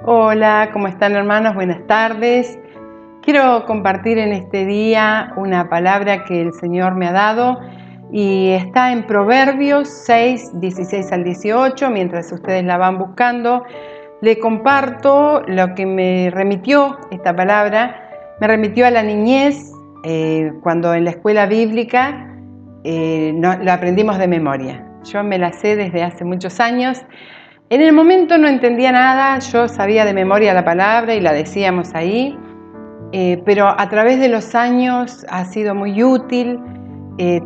Hola, ¿cómo están, hermanos? Buenas tardes. Quiero compartir en este día una palabra que el Señor me ha dado y está en Proverbios 6, 16 al 18. Mientras ustedes la van buscando, le comparto lo que me remitió esta palabra. Me remitió a la niñez, cuando en la escuela bíblica la aprendimos de memoria. Yo me la sé desde hace muchos años. En el momento no entendía nada, yo sabía de memoria la palabra y la decíamos ahí, pero a través de los años ha sido muy útil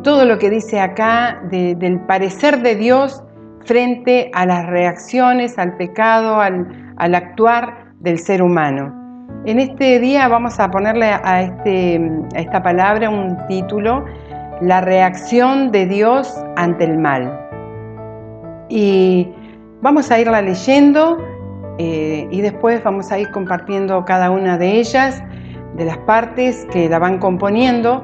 todo lo que dice acá del parecer de Dios frente a las reacciones, al pecado, al actuar del ser humano. En este día vamos a ponerle a esta palabra un título: la reacción de Dios ante el mal. Y vamos a irla leyendo y después vamos a ir compartiendo cada una de ellas, de las partes que la van componiendo,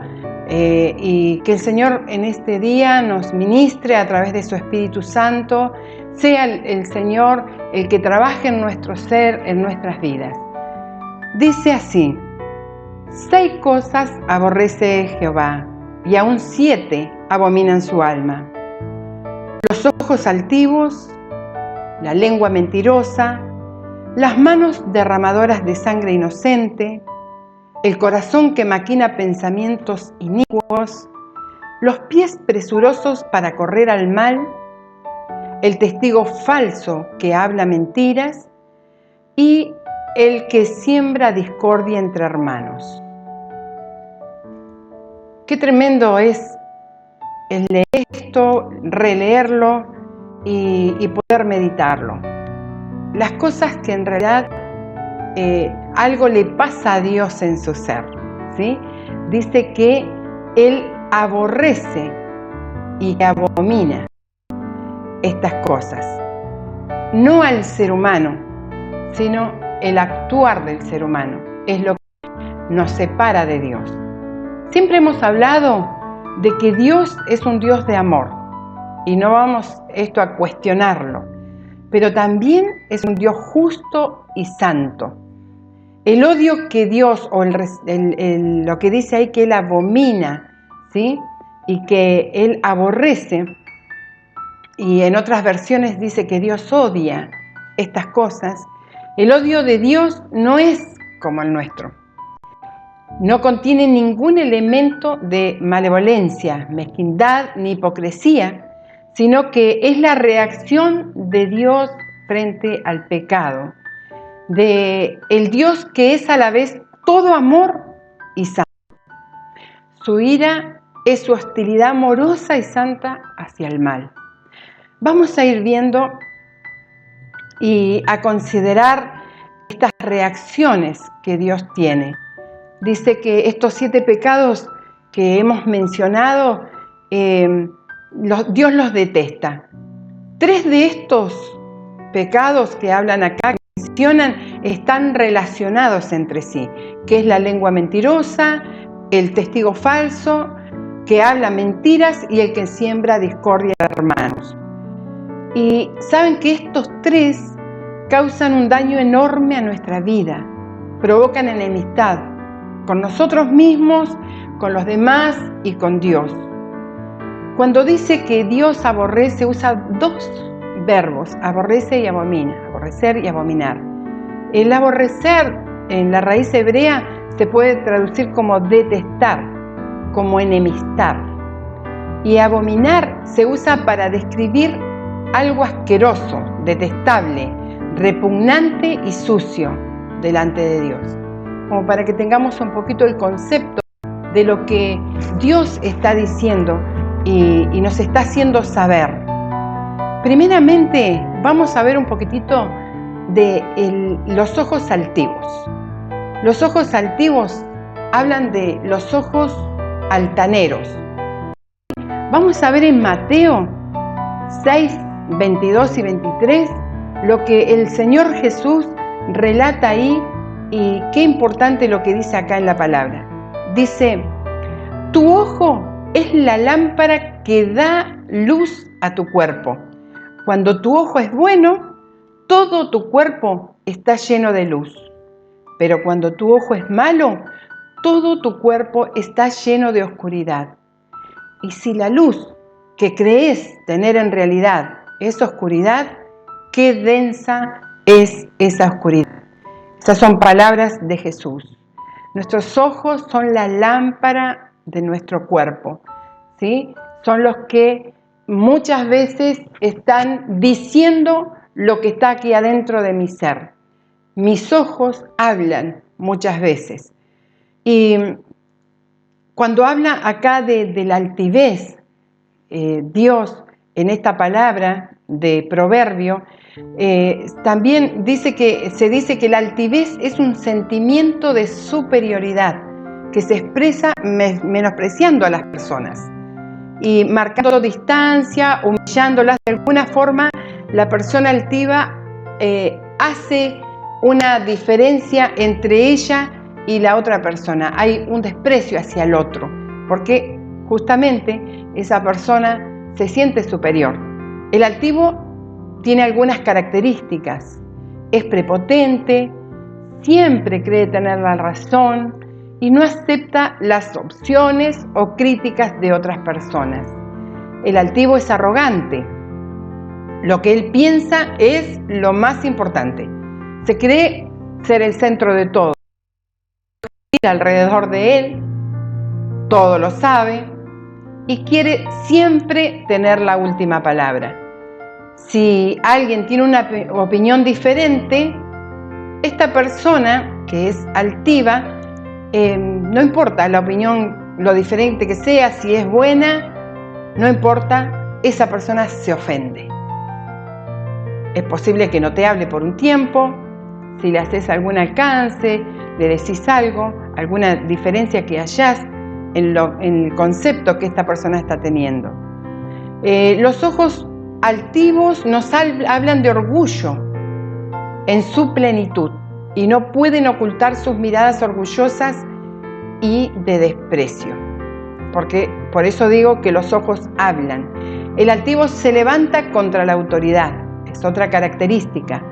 y que el Señor en este día nos ministre a través de su Espíritu Santo, sea el Señor el que trabaje en nuestro ser, en nuestras vidas. Dice así: 6 cosas aborrece Jehová, y aún 7 abominan su alma: los ojos altivos, la lengua mentirosa, las manos derramadoras de sangre inocente, el corazón que maquina pensamientos inicuos, los pies presurosos para correr al mal, el testigo falso que habla mentiras y el que siembra discordia entre hermanos. Qué tremendo es el leer esto, releerlo y poder meditarlo. Las cosas que en realidad algo le pasa a Dios en su ser, ¿sí? Dice que Él aborrece y abomina estas cosas, no al ser humano, sino el actuar del ser humano, es lo que nos separa de Dios. Siempre hemos hablado de que Dios es un Dios de amor, y no vamos esto a cuestionarlo, pero también es un Dios justo y santo. El odio que Dios, o lo que dice ahí que Él abomina, ¿sí? Y que Él aborrece, y en otras versiones dice que Dios odia estas cosas. El odio de Dios no es como el nuestro. No contiene ningún elemento de malevolencia, mezquindad ni hipocresía, sino que es la reacción de Dios frente al pecado, de el Dios que es a la vez todo amor y santo. Su ira es su hostilidad amorosa y santa hacia el mal. Vamos a ir viendo y a considerar estas reacciones que Dios tiene. Dice que estos 7 pecados que hemos mencionado, Dios los detesta. 3 de estos pecados que hablan acá, que mencionan, están relacionados entre sí, que es la lengua mentirosa, el testigo falso, que habla mentiras, y el que siembra discordia de hermanos. Y saben que estos 3 causan un daño enorme a nuestra vida, provocan enemistad con nosotros mismos, con los demás y con Dios. Cuando dice que Dios aborrece, usa 2 verbos: aborrece y abomina, aborrecer y abominar. El aborrecer en la raíz hebrea se puede traducir como detestar, como enemistar. Y abominar se usa para describir algo asqueroso, detestable, repugnante y sucio delante de Dios. Como para que tengamos un poquito el concepto de lo que Dios está diciendo y nos está haciendo saber. Primeramente, vamos a ver un poquitito de los ojos altivos. Los ojos altivos hablan de los ojos altaneros. Vamos a ver en Mateo 6, 22 y 23 lo que el Señor Jesús relata ahí, y qué importante lo que dice acá en la palabra. Dice: tu ojo es la lámpara que da luz a tu cuerpo. Cuando tu ojo es bueno, todo tu cuerpo está lleno de luz. Pero cuando tu ojo es malo, todo tu cuerpo está lleno de oscuridad. Y si la luz que crees tener en realidad es oscuridad, qué densa es esa oscuridad. Esas son palabras de Jesús. Nuestros ojos son la lámpara de nuestro cuerpo, ¿sí? Son los que muchas veces están diciendo lo que está aquí adentro de mi ser. Mis ojos hablan muchas veces. Y cuando habla acá de la altivez, Dios en esta palabra de Proverbio, también se dice que la altivez es un sentimiento de superioridad que se expresa menospreciando a las personas y marcando distancia, humillándolas. De alguna forma, la persona altiva hace una diferencia entre ella y la otra persona. Hay un desprecio hacia el otro, porque justamente esa persona se siente superior. El altivo tiene algunas características. Es prepotente, siempre cree tener la razón y no acepta las opciones o críticas de otras personas. El altivo es arrogante. Lo que él piensa es lo más importante. Se cree ser el centro de todo. Alrededor de él, todo lo sabe y quiere siempre tener la última palabra. Si alguien tiene una opinión diferente, esta persona que es altiva, no importa la opinión, lo diferente que sea, si es buena, no importa, esa persona se ofende. Es posible que no te hable por un tiempo, si le haces algún alcance, le decís algo, alguna diferencia que hayas en el concepto que esta persona está teniendo. Los ojos altivos nos hablan de orgullo en su plenitud y no pueden ocultar sus miradas orgullosas y de desprecio. Porque por eso digo que los ojos hablan. El altivo se levanta contra la autoridad, es otra característica.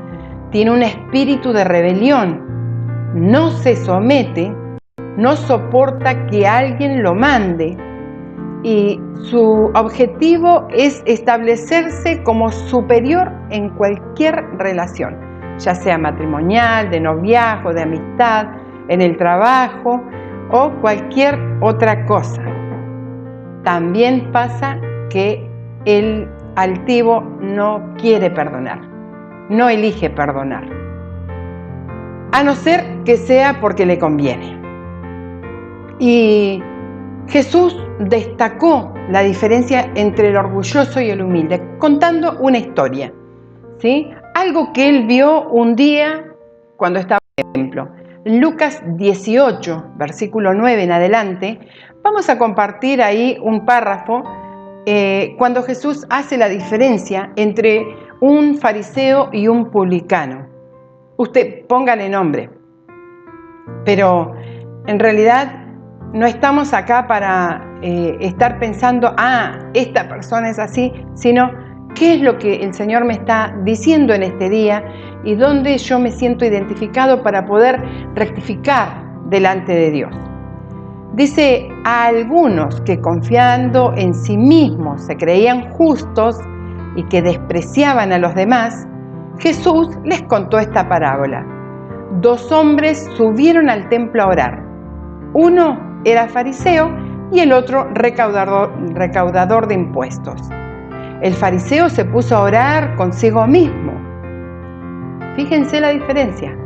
Tiene un espíritu de rebelión, no se somete, no soporta que alguien lo mande y su objetivo es establecerse como superior en cualquier relación, ya sea matrimonial, de noviazgo, de amistad, en el trabajo o cualquier otra cosa. También pasa que el altivo no quiere perdonar, no elige perdonar, a no ser que sea porque le conviene. Y Jesús destacó la diferencia entre el orgulloso y el humilde, contando una historia, ¿sí? Algo que él vio un día cuando estaba en el templo. En Lucas 18, versículo 9 en adelante, vamos a compartir ahí un párrafo cuando Jesús hace la diferencia entre un fariseo y un publicano. Usted póngale nombre, pero en realidad no estamos acá para estar pensando, esta persona es así, sino qué es lo que el Señor me está diciendo en este día y dónde yo me siento identificado para poder rectificar delante de Dios. Dice, a algunos que confiando en sí mismos se creían justos y que despreciaban a los demás, Jesús les contó esta parábola. 2 hombres subieron al templo a orar. Uno era fariseo y el otro recaudador de impuestos. El fariseo se puso a orar consigo mismo. Fíjense la diferencia.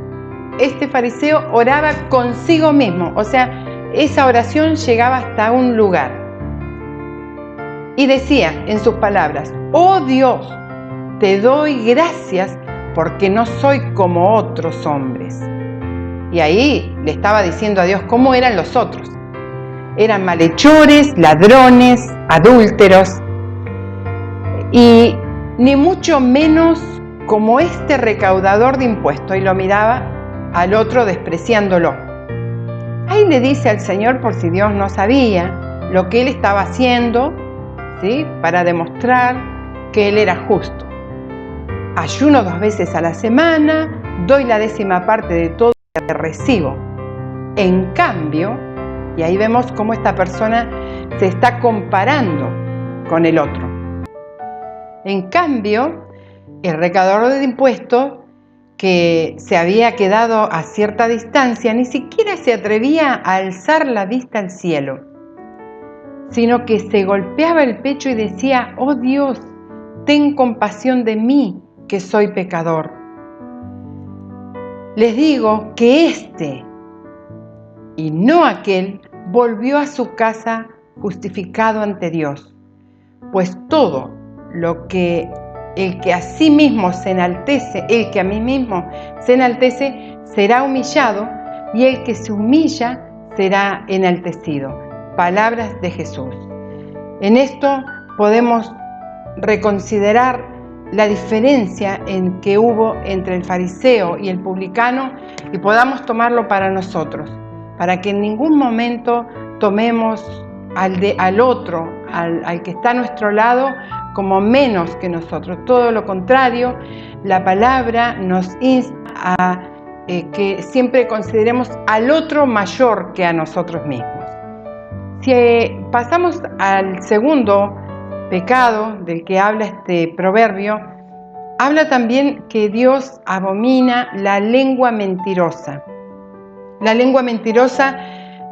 Este fariseo oraba consigo mismo, o sea, esa oración llegaba hasta un lugar. Y decía en sus palabras, oh Dios, te doy gracias porque no soy como otros hombres. Y ahí le estaba diciendo a Dios cómo eran los otros. Eran malhechores, ladrones, adúlteros, y ni mucho menos como este recaudador de impuestos. Y lo miraba al otro despreciándolo. Ahí le dice al Señor, por si Dios no sabía, lo que él estaba haciendo, ¿sí?, para demostrar que él era justo. Ayuno 2 veces a la semana, doy la 10ª parte de todo lo que recibo. En cambio, y ahí vemos cómo esta persona se está comparando con el otro. En cambio, el recaudador de impuestos, que se había quedado a cierta distancia, ni siquiera se atrevía a alzar la vista al cielo, sino que se golpeaba el pecho y decía: «Oh Dios, ten compasión de mí, que soy pecador». Les digo que este, y no aquel, volvió a su casa justificado ante Dios, pues todo lo que el que a sí mismo se enaltece, el que a mí mismo se enaltece, será humillado, y el que se humilla será enaltecido. Palabras de Jesús. En esto podemos reconsiderar la diferencia que hubo entre el fariseo y el publicano, y podamos tomarlo para nosotros, para que en ningún momento tomemos al otro, al que está a nuestro lado, como menos que nosotros. Todo lo contrario, la palabra nos insta a que siempre consideremos al otro mayor que a nosotros mismos. Si pasamos al segundo pecado del que habla este proverbio, habla también que Dios abomina la lengua mentirosa. La lengua mentirosa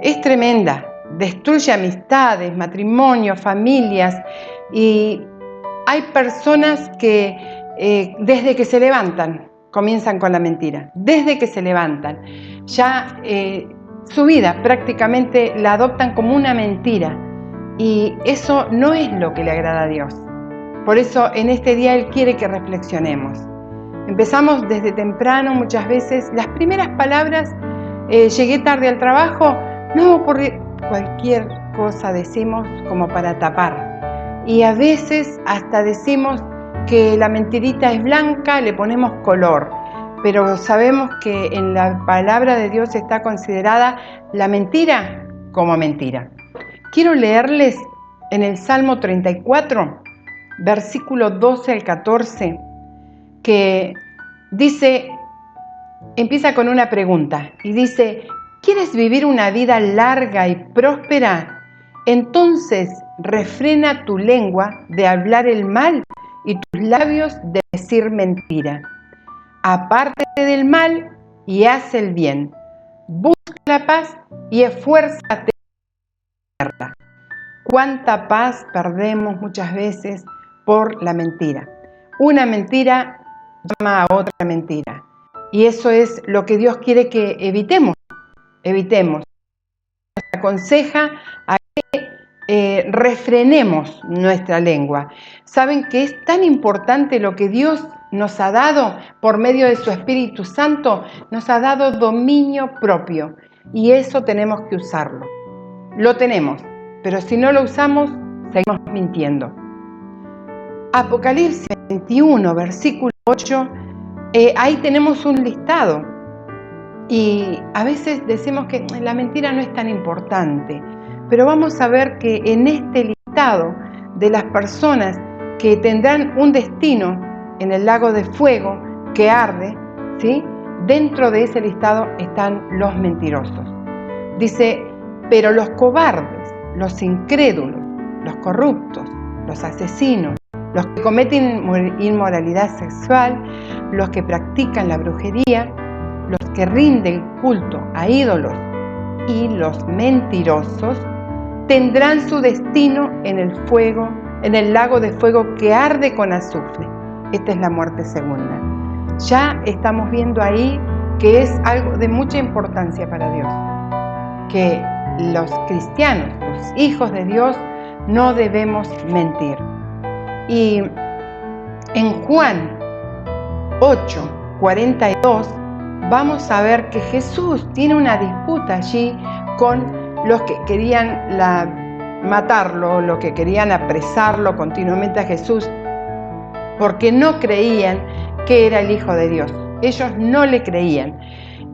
es tremenda, destruye amistades, matrimonios, familias, y hay personas que desde que se levantan comienzan con la mentira, desde que se levantan. Ya su vida prácticamente la adoptan como una mentira, y eso no es lo que le agrada a Dios. Por eso en este día Él quiere que reflexionemos. Empezamos desde temprano, muchas veces, las primeras palabras: llegué tarde al trabajo, no, por cualquier cosa decimos como para tapar. Y a veces hasta decimos que la mentirita es blanca, le ponemos color, pero sabemos que en la palabra de Dios está considerada la mentira como mentira. Quiero leerles en el Salmo 34, versículo 12 al 14, que dice, empieza con una pregunta y dice: ¿quieres vivir una vida larga y próspera? Entonces refrena tu lengua de hablar el mal y tus labios de decir mentira. Apártate del mal y haz el bien. Busca la paz y esfuérzate en hacerla. ¿Cuánta paz perdemos muchas veces por la mentira? Una mentira llama a otra mentira. Y eso es lo que Dios quiere que evitemos. Nos aconseja a que refrenemos nuestra lengua. ¿Saben que es tan importante lo que Dios nos ha dado por medio de su Espíritu Santo? Nos ha dado dominio propio, y eso tenemos que usarlo. Lo tenemos, pero si no lo usamos, seguimos mintiendo. Apocalipsis 21, versículo 8, ahí tenemos un listado, y a veces decimos que la mentira no es tan importante, pero vamos a ver que en este listado de las personas que tendrán un destino en el lago de fuego que arde, ¿sí?, dentro de ese listado están los mentirosos. Dice: pero los cobardes, los incrédulos, los corruptos, los asesinos, los que cometen inmoralidad sexual, los que practican la brujería, los que rinden culto a ídolos y los mentirosos tendrán su destino en el lago de fuego que arde con azufre. Esta es la muerte segunda. Ya estamos viendo ahí que es algo de mucha importancia para Dios, que los cristianos, los hijos de Dios, no debemos mentir. Y en Juan 8:42 vamos a ver que Jesús tiene una disputa allí con los que querían matarlo, los que querían apresarlo continuamente a Jesús, porque no creían que era el Hijo de Dios. Ellos no le creían.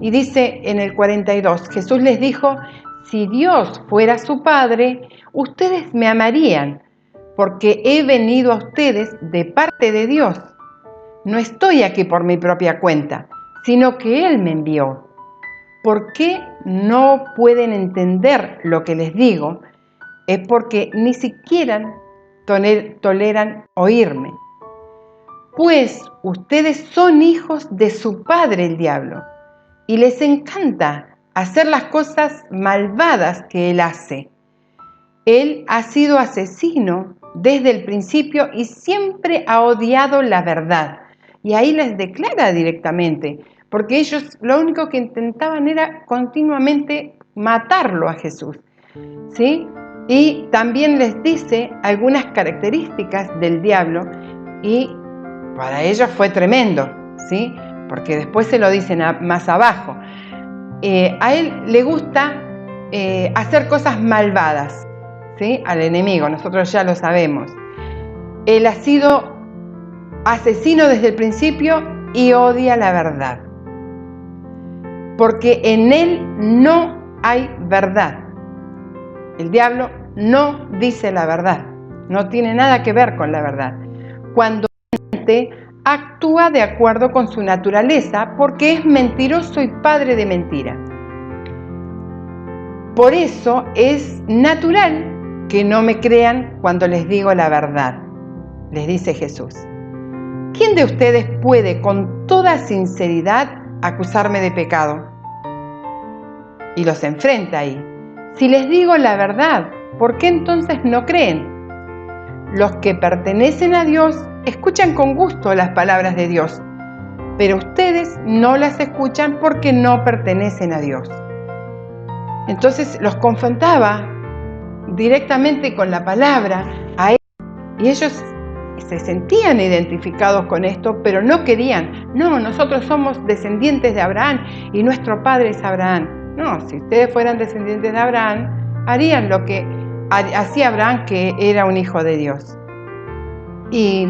Y dice en el 42, Jesús les dijo: si Dios fuera su Padre, ustedes me amarían, porque he venido a ustedes de parte de Dios. No estoy aquí por mi propia cuenta, sino que Él me envió. ¿Por qué no pueden entender lo que les digo? Es porque ni siquiera toleran oírme. Pues ustedes son hijos de su padre el diablo, y les encanta hacer las cosas malvadas que él hace. Él ha sido asesino desde el principio y siempre ha odiado la verdad. Y ahí les declara directamente, porque ellos lo único que intentaban era continuamente matarlo a Jesús, ¿sí? Y también les dice algunas características del diablo y para ellos fue tremendo, ¿sí? Porque después se lo dicen más abajo. A él le gusta hacer cosas malvadas, ¿sí? Al enemigo, nosotros ya lo sabemos. Él ha sido asesino desde el principio y odia la verdad, porque en él no hay verdad. El diablo no dice la verdad, no tiene nada que ver con la verdad. Cuando actúa de acuerdo con su naturaleza, porque es mentiroso y padre de mentira. Por eso es natural que no me crean cuando les digo la verdad, les dice Jesús. ¿Quién de ustedes puede con toda sinceridad acusarme de pecado? Y los enfrenta ahí. Si les digo la verdad, ¿por qué entonces no creen? Los que pertenecen a Dios escuchan con gusto las palabras de Dios, pero ustedes no las escuchan porque no pertenecen a Dios. Entonces los confrontaba directamente con la palabra a ellos, y ellos se sentían identificados con esto, pero no querían. No, nosotros somos descendientes de Abraham y nuestro padre es Abraham. No, si ustedes fueran descendientes de Abraham, harían lo que hacía Abraham, que era un hijo de Dios. Y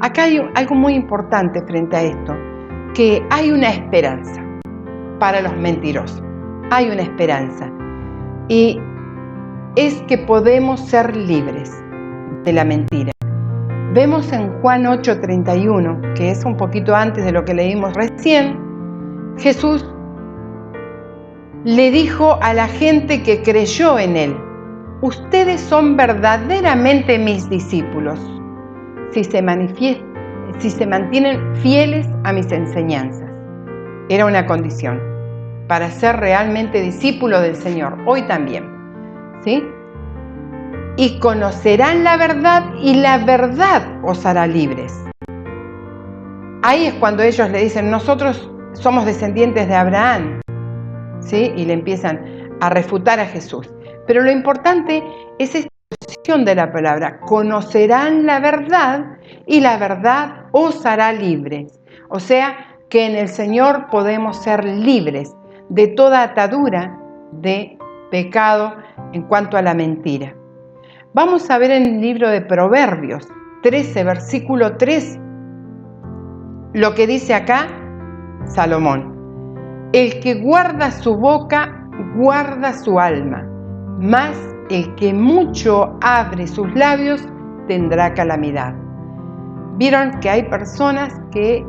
acá hay algo muy importante frente a esto, que hay una esperanza para los mentirosos. Hay una esperanza. Y es que podemos ser libres de la mentira. Vemos en Juan 8:31, que es un poquito antes de lo que leímos recién, Jesús le dijo a la gente que creyó en él: ustedes son verdaderamente mis discípulos si se mantienen fieles a mis enseñanzas. Era una condición para ser realmente discípulo del Señor, hoy también, ¿sí? Y conocerán la verdad y la verdad os hará libres. Ahí es cuando ellos le dicen: nosotros somos descendientes de Abraham, ¿sí? Y le empiezan a refutar a Jesús. Pero lo importante es esta posición de la palabra: conocerán la verdad y la verdad os hará libres. O sea, que en el Señor podemos ser libres de toda atadura de pecado en cuanto a la mentira. Vamos a ver en el libro de Proverbios 13, versículo 3, lo que dice acá Salomón: el que guarda su boca, guarda su alma, mas el que mucho abre sus labios tendrá calamidad. Vieron que hay personas que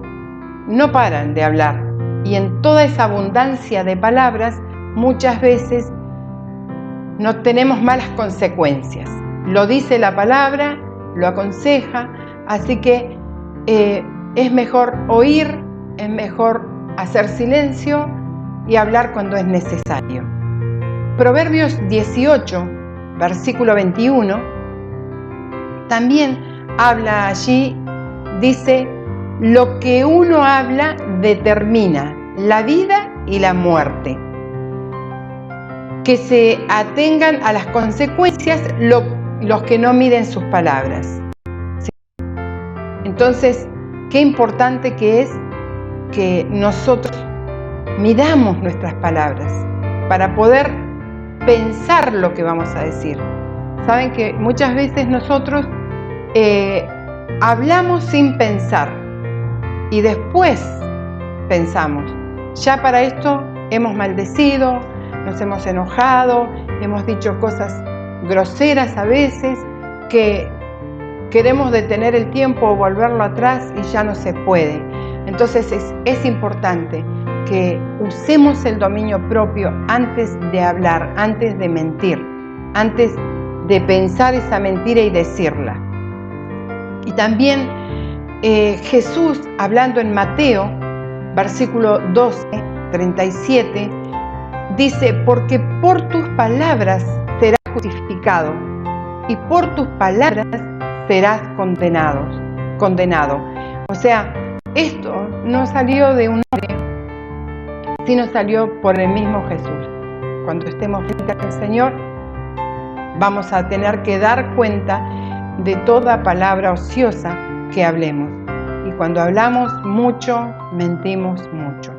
no paran de hablar, y en toda esa abundancia de palabras muchas veces no tenemos malas consecuencias. Lo dice la palabra, lo aconseja, así que es mejor oír, es mejor hacer silencio y hablar cuando es necesario. Proverbios 18, versículo 21, también habla allí, dice: lo que uno habla determina la vida y la muerte. Que se atengan a las consecuencias los que no miden sus palabras. ¿Sí? Entonces, qué importante que es que nosotros midamos nuestras palabras para poder pensar lo que vamos a decir. Saben que muchas veces nosotros hablamos sin pensar y después pensamos. Ya para esto hemos maldecido, nos hemos enojado, hemos dicho cosas groseras a veces que queremos detener el tiempo o volverlo atrás y ya no se puede. Entonces es importante que usemos el dominio propio antes de hablar, antes de mentir, antes de pensar esa mentira y decirla. Y también Jesús, hablando en Mateo, versículo 12, 37, dice: porque por tus palabras serás justificado y por tus palabras serás condenado. O sea, esto no salió de un hombre, sino salió por el mismo Jesús. Cuando estemos frente al Señor, vamos a tener que dar cuenta de toda palabra ociosa que hablemos. Y cuando hablamos mucho, mentimos mucho.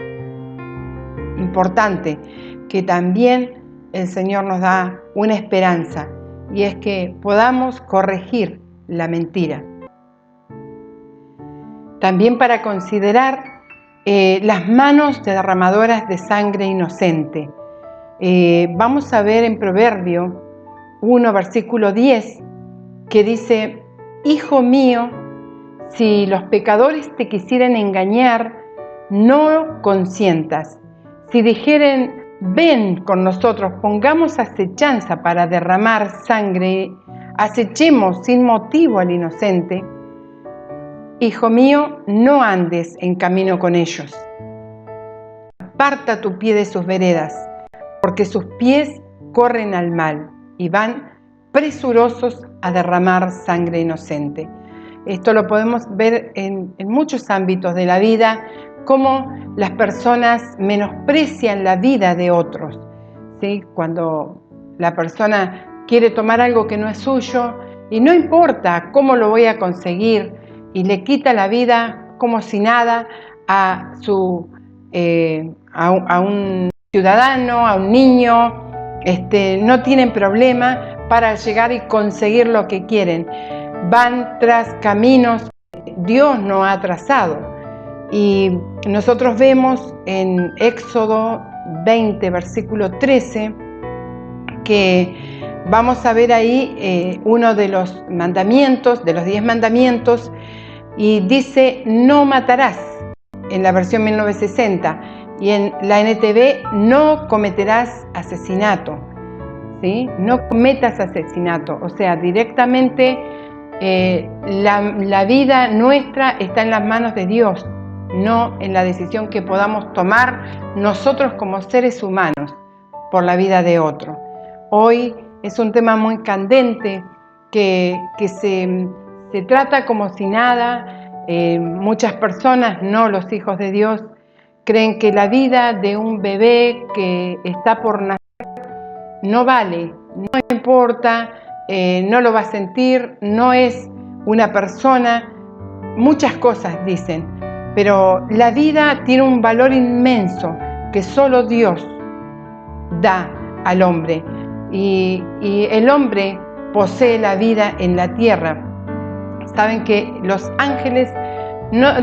Importante que también el Señor nos da una esperanza, y es que podamos corregir la mentira. También para considerar las manos derramadoras de sangre inocente. Vamos a ver en Proverbio 1, versículo 10, que dice: hijo mío, si los pecadores te quisieren engañar, no consientas. Si dijeren: ven con nosotros, pongamos acechanza para derramar sangre, acechemos sin motivo al inocente. Hijo mío, no andes en camino con ellos. Aparta tu pie de sus veredas, porque sus pies corren al mal y van presurosos a derramar sangre inocente. Esto lo podemos ver en muchos ámbitos de la vida, cómo las personas menosprecian la vida de otros, ¿sí? Cuando la persona quiere tomar algo que no es suyo y no importa cómo lo voy a conseguir, y le quita la vida como si nada a un ciudadano, a un niño, no tienen problema para llegar y conseguir lo que quieren. Van tras caminos que Dios no ha trazado. Y nosotros vemos en Éxodo 20, versículo 13, que vamos a ver ahí uno de los mandamientos, de los 10 mandamientos, y dice: no matarás, en la versión 1960, y en la NTV: no cometerás asesinato, ¿sí? No cometas asesinato. O sea, directamente la vida nuestra está en las manos de Dios, no en la decisión que podamos tomar nosotros como seres humanos por la vida de otro. Hoy es un tema muy candente que se trata como si nada. Muchas personas, no los hijos de Dios, creen que la vida de un bebé que está por nacer no vale, no importa, no lo va a sentir, no es una persona. Muchas cosas dicen, pero la vida tiene un valor inmenso que solo Dios da al hombre, y el hombre posee la vida en la tierra. Saben que los ángeles,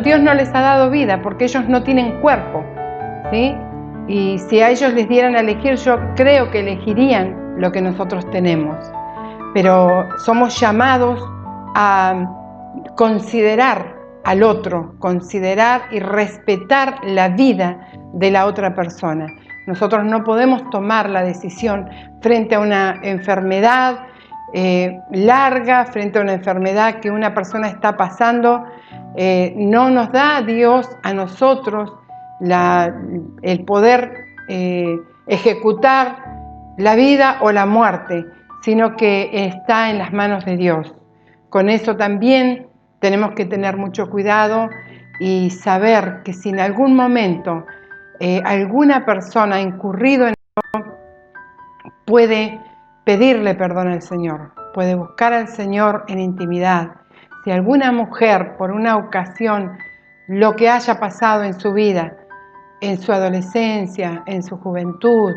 Dios no les ha dado vida porque ellos no tienen cuerpo, ¿sí? Y si a ellos les dieran a elegir, yo creo que elegirían lo que nosotros tenemos. Pero somos llamados a considerar al otro, considerar y respetar la vida de la otra persona. Nosotros no podemos tomar la decisión frente a una enfermedad larga, frente a una enfermedad que una persona está pasando. No nos da Dios a nosotros el poder ejecutar la vida o la muerte, sino que está en las manos de Dios. Con eso también tenemos que tener mucho cuidado y saber que si en algún momento alguna persona ha incurrido en eso, puede pedirle perdón al Señor, puede buscar al Señor en intimidad. Si alguna mujer, por una ocasión, lo que haya pasado en su vida, en su adolescencia, en su juventud,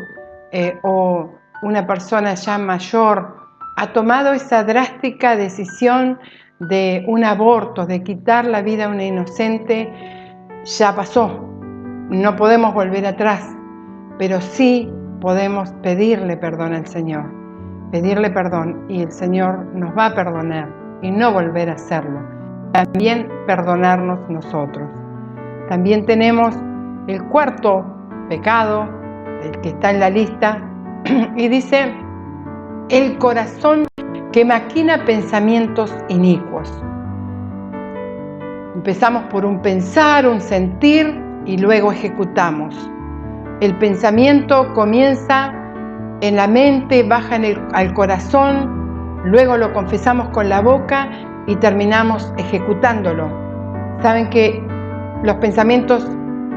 o una persona ya mayor, ha tomado esa drástica decisión de un aborto, de quitar la vida a una inocente, ya pasó. No podemos volver atrás, pero sí podemos pedirle perdón al Señor, pedirle perdón, y el Señor nos va a perdonar y no volver a hacerlo. También perdonarnos nosotros. También tenemos el cuarto pecado, el que está en la lista, y dice, el corazón que maquina pensamientos inicuos. Empezamos por un pensar, un sentir y luego ejecutamos. El pensamiento comienza en la mente, baja al corazón, luego lo confesamos con la boca y terminamos ejecutándolo. Saben que los pensamientos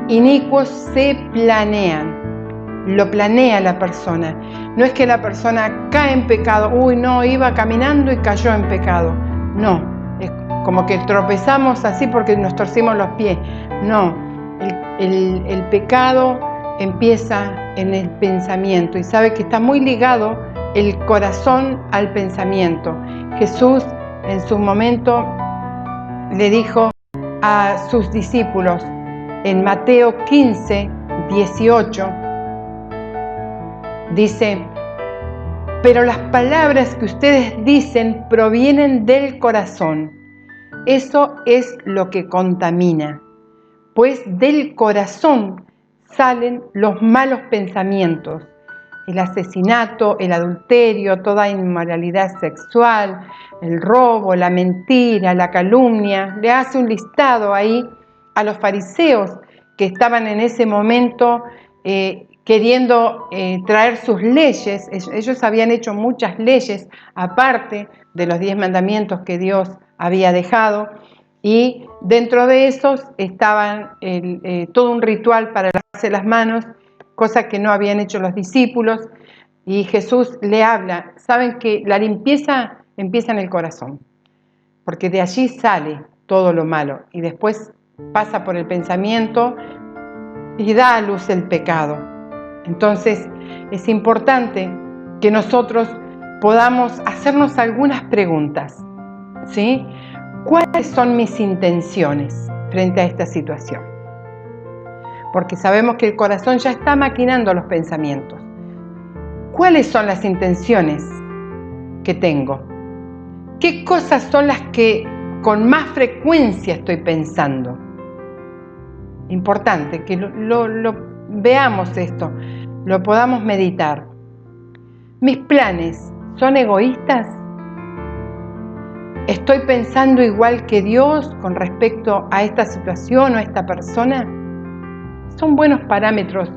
inicuos se planean, lo planea la persona. No es que la persona cae en pecado, iba caminando y cayó en pecado. No, es como que tropezamos así porque nos torcimos los pies. No, el pecado empieza en el pensamiento y sabe que está muy ligado el corazón al pensamiento. Jesús en su momento le dijo a sus discípulos en Mateo 15, 18, dice, pero las palabras que ustedes dicen provienen del corazón. Eso es lo que contamina, pues del corazón salen los malos pensamientos, el asesinato, el adulterio, toda inmoralidad sexual, el robo, la mentira, la calumnia. Le hace un listado ahí a los fariseos que estaban en ese momento queriendo traer sus leyes. Ellos habían hecho muchas leyes aparte de los 10 mandamientos que Dios había dejado, y dentro de esos estaban todo un ritual para lavarse las manos, cosa que no habían hecho los discípulos, y Jesús le habla. Saben que la limpieza empieza en el corazón, porque de allí sale todo lo malo y después pasa por el pensamiento y da a luz el pecado. Entonces es importante que nosotros podamos hacernos algunas preguntas, ¿sí? ¿Cuáles son mis intenciones frente a esta situación? Porque sabemos que el corazón ya está maquinando los pensamientos. ¿Cuáles son las intenciones que tengo? ¿Qué cosas son las que con más frecuencia estoy pensando? Importante que lo veamos esto, lo podamos meditar. ¿Mis planes son egoístas? ¿Estoy pensando igual que Dios con respecto a esta situación o a esta persona? Son buenos parámetros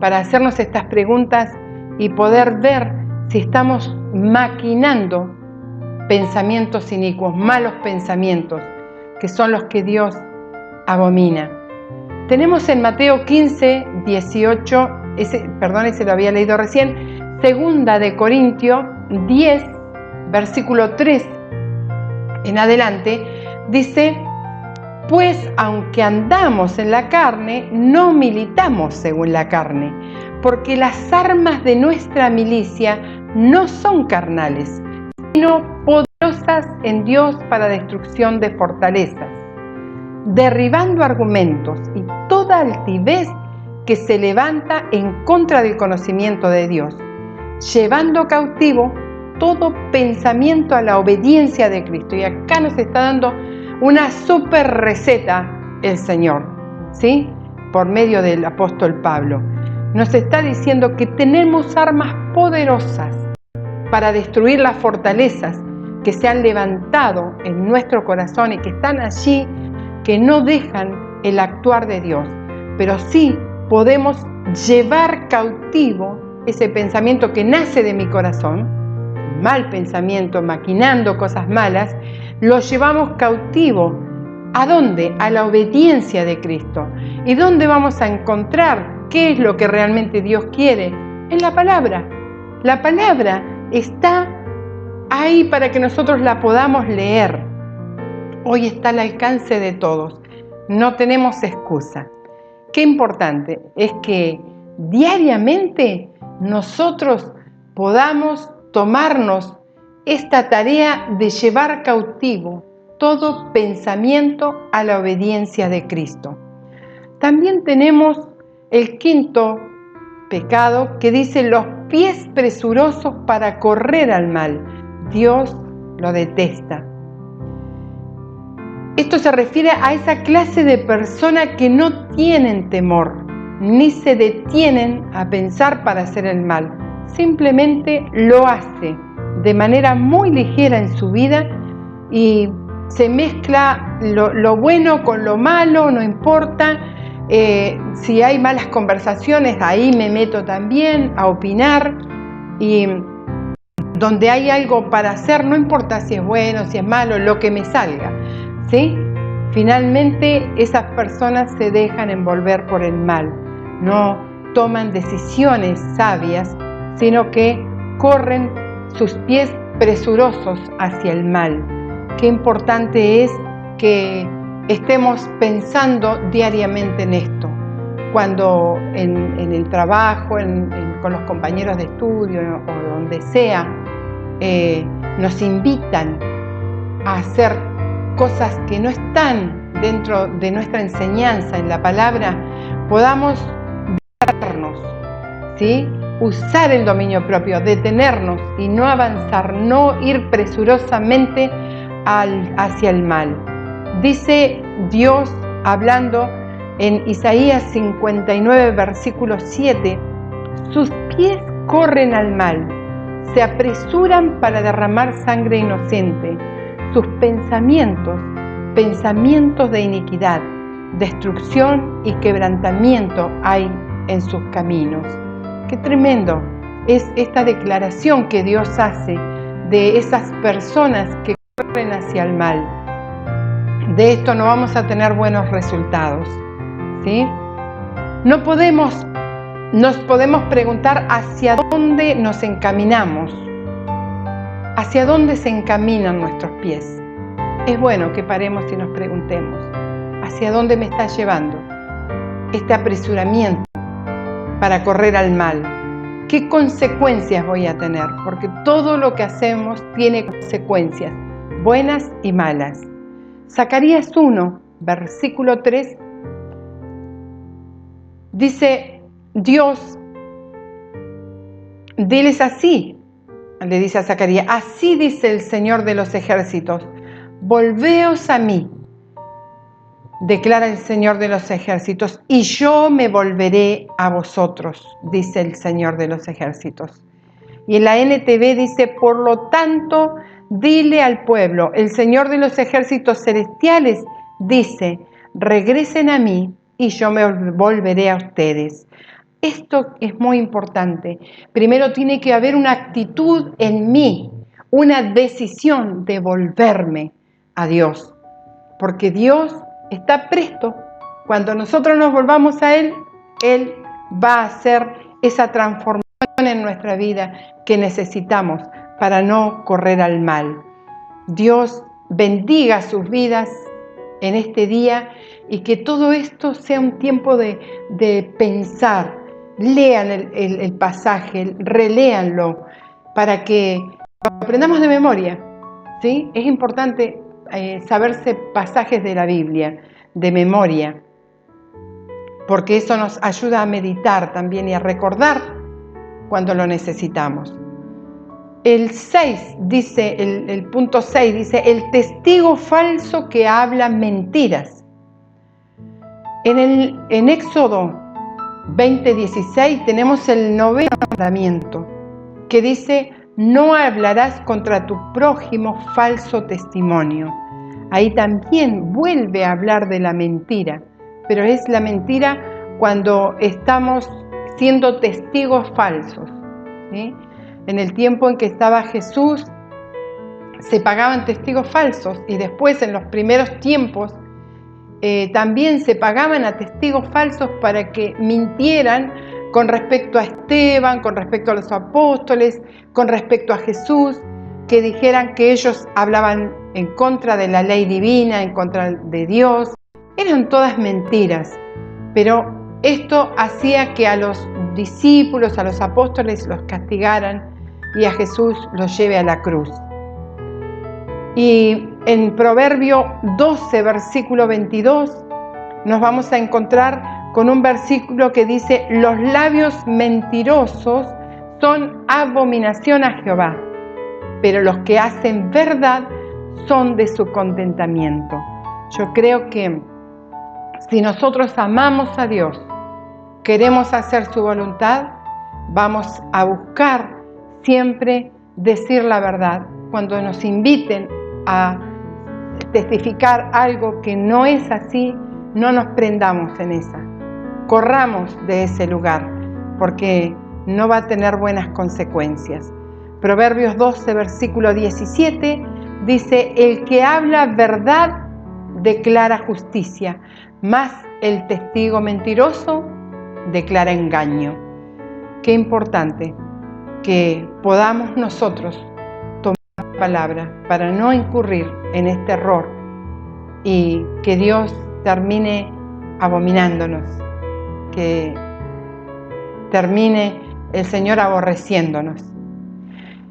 para hacernos estas preguntas y poder ver si estamos maquinando pensamientos inicuos, malos pensamientos, que son los que Dios abomina. Tenemos en Mateo 15, 18, ese lo había leído recién, 2 de Corintios 10, versículo 3 en adelante, dice, pues aunque andamos en la carne, no militamos según la carne, porque las armas de nuestra milicia no son carnales, sino poderosas en Dios para destrucción de fortalezas, derribando argumentos y toda altivez que se levanta en contra del conocimiento de Dios, llevando cautivo todo pensamiento a la obediencia de Cristo. Y acá nos está dando una super receta el Señor, ¿sí? Por medio del apóstol Pablo. Nos está diciendo que tenemos armas poderosas para destruir las fortalezas que se han levantado en nuestro corazón y que están allí, que no dejan el actuar de Dios. Pero sí podemos llevar cautivo ese pensamiento que nace de mi corazón, mal pensamiento, maquinando cosas malas, lo llevamos cautivo. ¿A dónde? A la obediencia de Cristo. ¿Y dónde vamos a encontrar qué es lo que realmente Dios quiere? En la palabra. La palabra está ahí para que nosotros la podamos leer. Hoy está al alcance de todos. No tenemos excusa. Qué importante es que diariamente nosotros podamos tomarnos esta tarea de llevar cautivo todo pensamiento a la obediencia de Cristo. También tenemos el quinto pecado que dice los pies presurosos para correr al mal. Dios lo detesta. Esto se refiere a esa clase de personas que no tienen temor, ni se detienen a pensar para hacer el mal. Simplemente lo hace de manera muy ligera en su vida y se mezcla lo bueno con lo malo, no importa. Si hay malas conversaciones, ahí me meto también a opinar. Y donde hay algo para hacer, no importa si es bueno, si es malo, lo que me salga, ¿sí? Finalmente esas personas se dejan envolver por el mal, no toman decisiones sabias, sino que corren sus pies presurosos hacia el mal. Qué importante es que estemos pensando diariamente en esto, cuando en el trabajo, con los compañeros de estudio o donde sea, nos invitan a hacer cosas que no están dentro de nuestra enseñanza en la palabra, podamos detenernos, ¿sí? Usar el dominio propio, detenernos y no avanzar, no ir presurosamente hacia el mal. Dice Dios hablando en Isaías 59, versículo 7, sus pies corren al mal, se apresuran para derramar sangre inocente, sus pensamientos de iniquidad, destrucción y quebrantamiento hay en sus caminos. Qué tremendo es esta declaración que Dios hace de esas personas que corren hacia el mal. De esto no vamos a tener buenos resultados, ¿sí? Nos podemos preguntar hacia dónde nos encaminamos, hacia dónde se encaminan nuestros pies. Es bueno que paremos y nos preguntemos, ¿hacia dónde me está llevando este apresuramiento para correr al mal? ¿Qué consecuencias voy a tener? Porque todo lo que hacemos tiene consecuencias, buenas y malas. Zacarías 1, versículo 3, dice Dios, diles así, le dice a Zacarías, así dice el Señor de los ejércitos, volveos a mí, declara el Señor de los ejércitos, y yo me volveré a vosotros, dice el Señor de los ejércitos. Y en la NTV dice, por lo tanto, dile al pueblo, el Señor de los ejércitos celestiales dice, regresen a mí y yo me volveré a ustedes. Esto es muy importante. Primero tiene que haber una actitud en mí, una decisión de volverme a Dios, porque Dios está presto. Cuando nosotros nos volvamos a Él, Él va a hacer esa transformación en nuestra vida que necesitamos para no correr al mal. Dios bendiga sus vidas en este día y que todo esto sea un tiempo de pensar. Lean el pasaje, reléanlo para que lo aprendamos de memoria, ¿sí? Es importante saberse pasajes de la Biblia de memoria, porque eso nos ayuda a meditar también y a recordar cuando lo necesitamos. El 6 dice, el punto 6 dice, el testigo falso que habla mentiras. En Éxodo 20:16 tenemos el 9º mandamiento que dice, no hablarás contra tu prójimo falso testimonio. Ahí también vuelve a hablar de la mentira, pero es la mentira cuando estamos siendo testigos falsos, ¿sí? En el tiempo en que estaba Jesús, se pagaban testigos falsos y después en los primeros tiempos también se pagaban a testigos falsos para que mintieran con respecto a Esteban, con respecto a los apóstoles, con respecto a Jesús, que dijeran que ellos hablaban en contra de la ley divina, en contra de Dios. Eran todas mentiras, pero esto hacía que a los discípulos, a los apóstoles los castigaran y a Jesús los lleve a la cruz. Y en Proverbio 12, versículo 22, nos vamos a encontrar con un versículo que dice, los labios mentirosos son abominación a Jehová, pero los que hacen verdad son de su contentamiento. Yo creo que si nosotros amamos a Dios, queremos hacer su voluntad, vamos a buscar siempre decir la verdad. Cuando nos inviten a testificar algo que no es así, no nos prendamos en esa. Corramos de ese lugar, porque no va a tener buenas consecuencias. Proverbios 12, versículo 17, dice: el que habla verdad declara justicia, mas el testigo mentiroso declara engaño. Qué importante que podamos nosotros tomar la palabra para no incurrir en este error y que Dios termine abominándonos, que termine el Señor aborreciéndonos.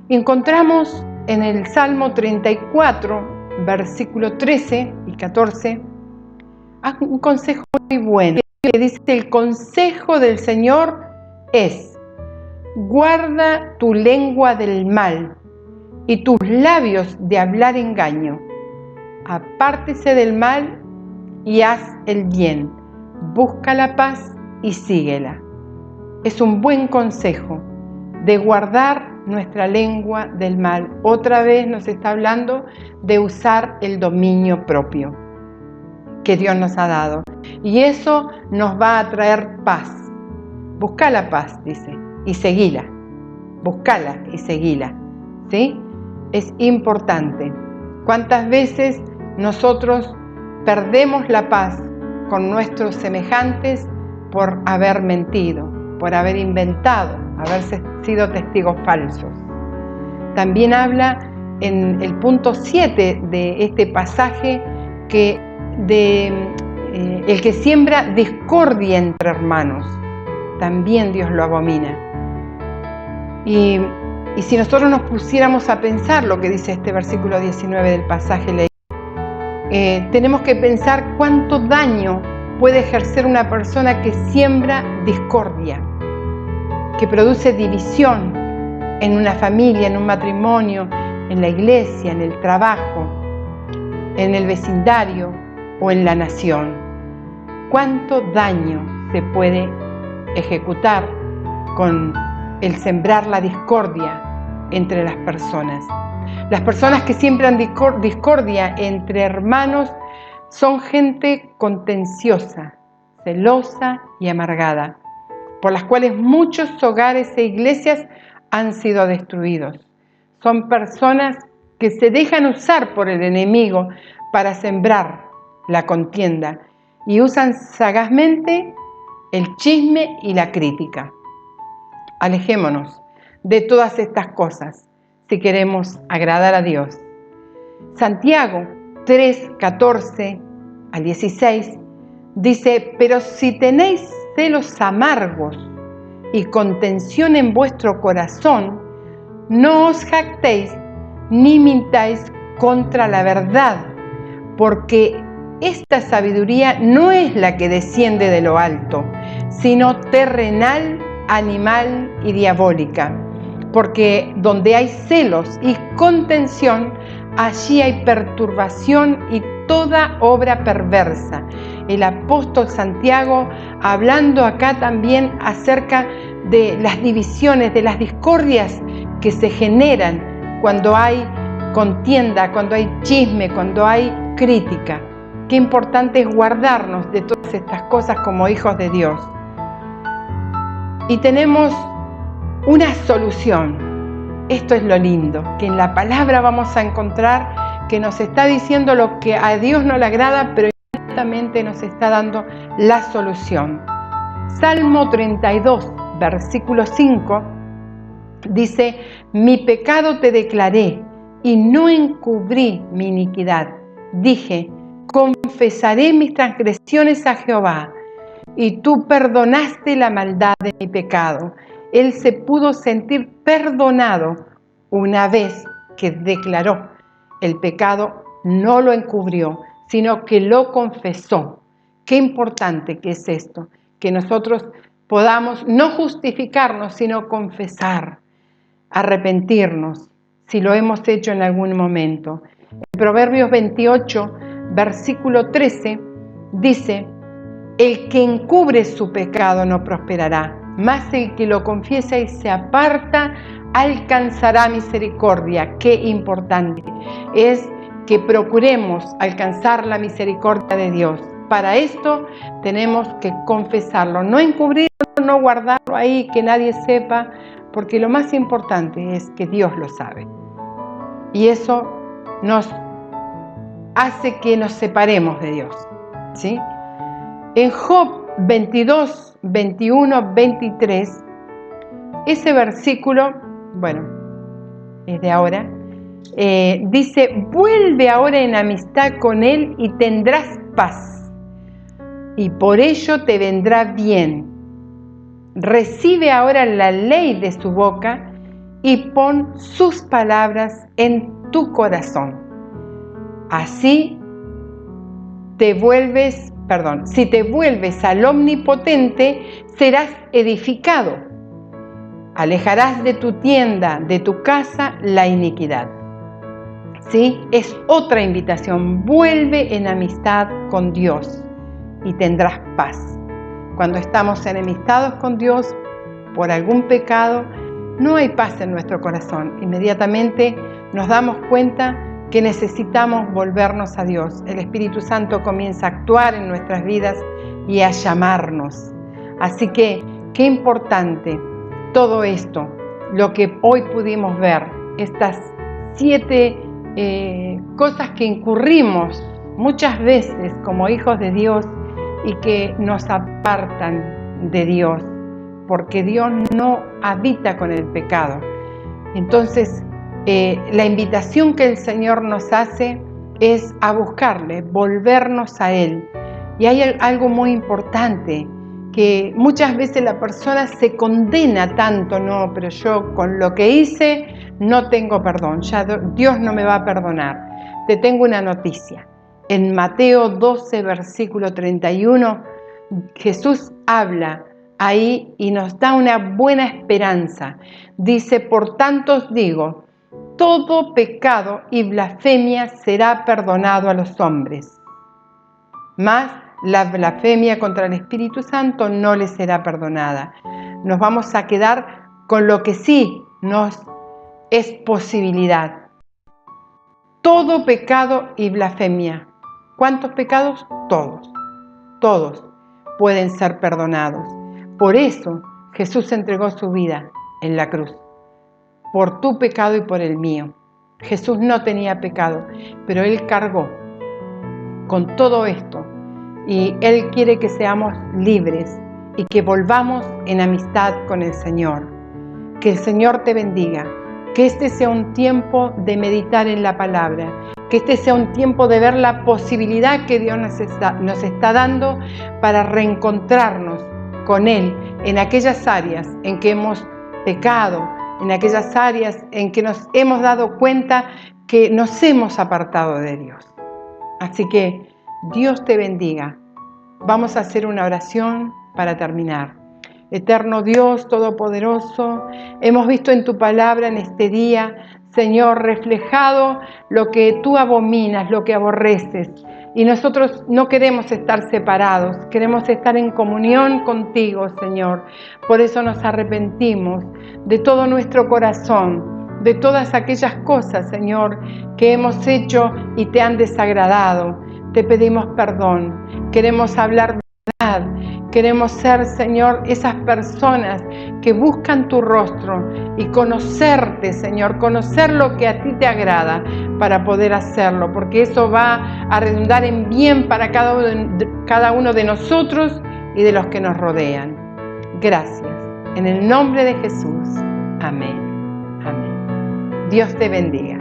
Encontramos en el Salmo 34, versículo 13 y 14, un consejo muy bueno, que dice: el consejo del Señor es: guarda tu lengua del mal y tus labios de hablar engaño. Apártese del mal y haz el bien. Busca la paz y síguela. Es un buen consejo de guardar nuestra lengua del mal. Otra vez nos está hablando de usar el dominio propio que Dios nos ha dado. Y eso nos va a traer paz. Busca la paz, dice, y seguila. Buscala y seguila. ¿Sí? Es importante. ¿Cuántas veces nosotros perdemos la paz con nuestros semejantes por haber mentido, por haber inventado, haber sido testigos falsos? También habla en el punto 7 de este pasaje que el que siembra discordia entre hermanos, también Dios lo abomina. Y si nosotros nos pusiéramos a pensar lo que dice este versículo 19 del pasaje leído, tenemos que pensar cuánto daño puede ejercer una persona que siembra discordia, que produce división en una familia, en un matrimonio, en la iglesia, en el trabajo, en el vecindario o en la nación. Cuánto daño se puede ejecutar con el sembrar la discordia entre las personas. Las personas que siembran discordia entre hermanos son gente contenciosa, celosa y amargada, por las cuales muchos hogares e iglesias han sido destruidos. Son personas que se dejan usar por el enemigo para sembrar la contienda y usan sagazmente el chisme y la crítica. Alejémonos de todas estas cosas si queremos agradar a Dios. Santiago 3, 14 al 16 dice: pero si tenéis celos amargos y contención en vuestro corazón, no os jactéis ni mintáis contra la verdad, porque esta sabiduría no es la que desciende de lo alto, sino terrenal, animal y diabólica. Porque donde hay celos y contención, allí hay perturbación y toda obra perversa. El apóstol Santiago, hablando acá también acerca de las divisiones, de las discordias que se generan cuando hay contienda, cuando hay chisme, cuando hay crítica. Qué importante es guardarnos de todas estas cosas como hijos de Dios. Y tenemos una solución. Esto es lo lindo, que en la palabra vamos a encontrar que nos está diciendo lo que a Dios no le agrada, pero inmediatamente nos está dando la solución. Salmo 32, versículo 5, dice: mi pecado te declaré y no encubrí mi iniquidad. Dije: confesaré mis transgresiones a Jehová, y tú perdonaste la maldad de mi pecado. Él se pudo sentir perdonado una vez que declaró el pecado, no lo encubrió, sino que lo confesó. Qué importante que es esto, que nosotros podamos no justificarnos, sino confesar, arrepentirnos, si lo hemos hecho en algún momento. En Proverbios 28, versículo 13, dice: el que encubre su pecado no prosperará, mas el que lo confiesa y se aparta alcanzará misericordia. Qué importante es que procuremos alcanzar la misericordia de Dios. Para esto tenemos que confesarlo, no encubrirlo, no guardarlo ahí, que nadie sepa, porque lo más importante es que Dios lo sabe. Y eso nos hace que nos separemos de Dios, ¿sí? En Job 22, 21, 23, ese versículo, bueno, es de ahora, dice: vuelve ahora en amistad con Él y tendrás paz, y por ello te vendrá bien. Recibe ahora la ley de su boca y pon sus palabras en tu corazón. Así si te vuelves al Omnipotente, serás edificado. Alejarás de tu tienda, de tu casa, la iniquidad. ¿Sí? Es otra invitación. Vuelve en amistad con Dios y tendrás paz. Cuando estamos enemistados con Dios por algún pecado, no hay paz en nuestro corazón. Inmediatamente nos damos cuenta que necesitamos volvernos a Dios. El Espíritu Santo comienza a actuar en nuestras vidas y a llamarnos. Así que, qué importante todo esto, lo que hoy pudimos ver, estas 7 cosas que incurrimos muchas veces como hijos de Dios y que nos apartan de Dios, porque Dios no habita con el pecado. Entonces, la invitación que el Señor nos hace es a buscarle, volvernos a Él. Y hay algo muy importante, que muchas veces la persona se condena tanto: no, pero yo con lo que hice no tengo perdón, ya Dios no me va a perdonar. Te tengo una noticia. En Mateo 12, versículo 31, Jesús habla ahí y nos da una buena esperanza. Dice: por tanto os digo, todo pecado y blasfemia será perdonado a los hombres, mas la blasfemia contra el Espíritu Santo no les será perdonada. Nos vamos a quedar con lo que sí nos es posibilidad. Todo pecado y blasfemia. ¿Cuántos pecados? Todos pueden ser perdonados. Por eso Jesús entregó su vida en la cruz, por tu pecado y por el mío. Jesús no tenía pecado, pero Él cargó con todo esto y Él quiere que seamos libres y que volvamos en amistad con el Señor. Que el Señor te bendiga, que este sea un tiempo de meditar en la palabra, que este sea un tiempo de ver la posibilidad que Dios nos está dando para reencontrarnos con Él en aquellas áreas en que hemos pecado, en aquellas áreas en que nos hemos dado cuenta que nos hemos apartado de Dios. Así que Dios te bendiga. Vamos a hacer una oración para terminar. Eterno Dios Todopoderoso, hemos visto en tu palabra en este día, Señor, reflejado lo que tú abominas, lo que aborreces. Y nosotros no queremos estar separados, queremos estar en comunión contigo, Señor. Por eso nos arrepentimos de todo nuestro corazón, de todas aquellas cosas, Señor, que hemos hecho y te han desagradado. Te pedimos perdón, queremos hablar verdad, queremos ser, Señor, esas personas que buscan tu rostro y conocerte, Señor, conocer lo que a ti te agrada para poder hacerlo, porque eso va a redundar en bien para cada uno de nosotros y de los que nos rodean. Gracias. En el nombre de Jesús. Amén. Amén. Dios te bendiga.